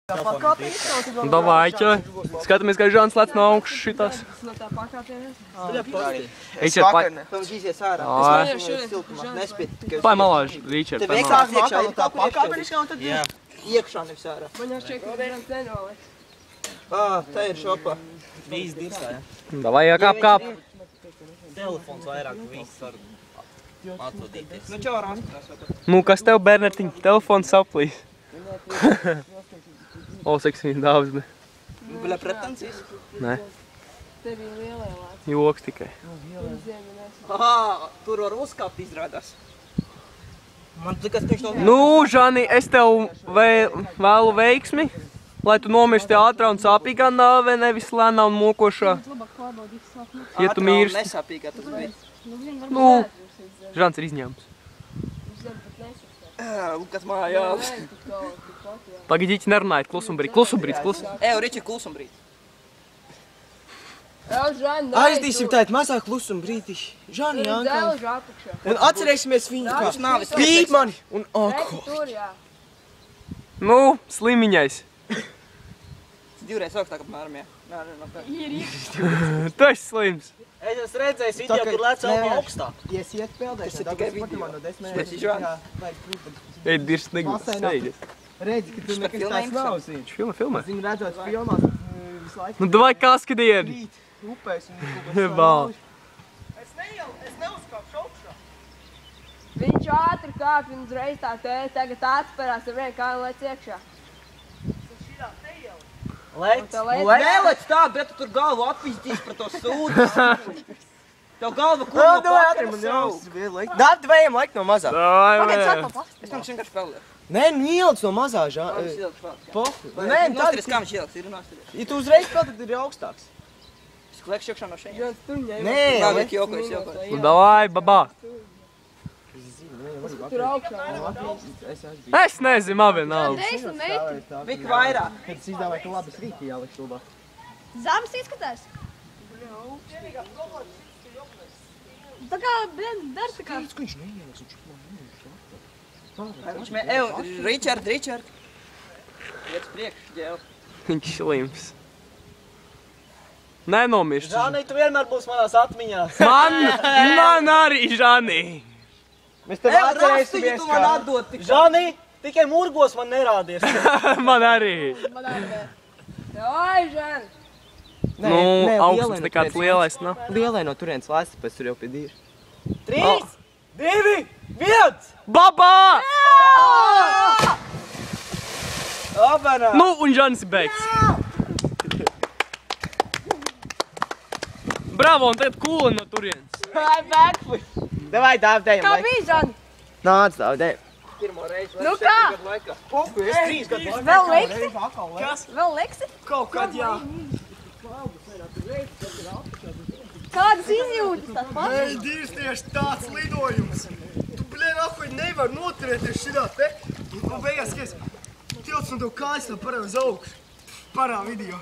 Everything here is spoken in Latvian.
Davai, ķo. Skatāmies, kā Žāns lec no augšas šitās. Pai malā, Ričard. Tev iekšās iekšā, ir tā pakāpeniskā un tad iekšā nevis ārā. Man jau šķiet, ka bērns nenoliks. Tā ir šopa. Vīz dirsā, ja? Davai, kāp. Telefons vairāk, viss var atvadīties. Nu čau, rāskatās. Nu, kas tev, Bernartiņ? Telefons saplīs. O, seksīgi daudz, ne? Bļa pretensijas? Nē. Tev ir lielēlāts. Joks tikai. Tur var uzkāpt izrādās. Man likas, ka viņš nav... Nu, Žani, es tev vēlu veiksmi, lai tu nomirsti ātrā un sāpīgā nāve, nevis lēnā un mokošā. Ja tu mirsti. Ātrā un nesāpīgā tas bija. Nu, Žans ir izņēmums. Lukas mājās. Pagaidīķi nerunājiet, klusumbrīds. Riči, klusumbrīd. Aizdīsim tēt mazāk klusumbrītiši. Žani, Jānkam. Un atcerēsimies viņu kā. Pīp mani un alkoholi. Nu, slimiņais. Divreiz augstāk apmēram, jā. Tu esi slims. Es esmu redzējis video, kur lec augstāk. Ja es iet peldēšu, tad tikai video. Es ir Žani. Ej, dirs negūs, steidzies. Redzi, ka tu nekas tās nav zini. Viņš filmē? Zinu, redzot filmās, visu laiku Nu, davai kaskadieni. upēs un Bal. Es neuzkāpšu augšā. Viņš ātri kāpj un uzreiz tā tagad atspērās ar vienu kāju lec iekšā. Lec. Vēlēc tā, bet tu tur galvu atpizdīs par to sūdu. Tev galva kurva Ātri, man jāuzsver vienu laiku. Dāb, vējam laiku no mazā. Es tam vienkārši peldēju. Nē, nu ielic no mazā, Nē, Noskaties, kā viņš ieliks, ir noskaties. ja tu uzreiz peldē, tad ir augstāks. Es kliekšu iekšā no šeit. Žans tur ņem. Nē, Kādiet jokojas. Nu, davai, babā. Tur augšā. Es nezinu, man vienalga. Vik vairāk. Kad es izdāvāju, ka labi es rīki jāliek šulbā. Zāmas izskatās? Tā kā, dar tā kā. Ka viņš neieliks, viņš Ričard. Iet priekš, ģēl. Viņš slims. Nenomirs. Žani, tu vienmēr būs manās atmiņās. Man arī, Žani. Mēs tev atcerēsimies, tu man atdod tik. Žani, tikai murgos man nerādies. Man arī. Oi, Žan! Nu, augstums nekāds lielais nav. Lielai no turienes lēst, pēc tur jau pie dīra. 3, 2, 1! Babā! Obanā! Nu, un Žanis ir beigts. Bravo, un tagad kūli no turienes. Backflip! Davai, dāv, dējam Kā laiku. bija, Žan? Nāc, dāv, dējam. Pirmo reizi. Nu kā? Poku, es 3 gadu laikā. Vēl liksi? Kas? Vēl liksi? Kaut kad, jā. Kādas izjūtas tās pats? Ei, dīrs tieši tāds lidojums. Tu, akoļ, nevar noturēties šitā te. Un beigās, skaties, tilts un tev kājas nav parā uz augšu. Parā video.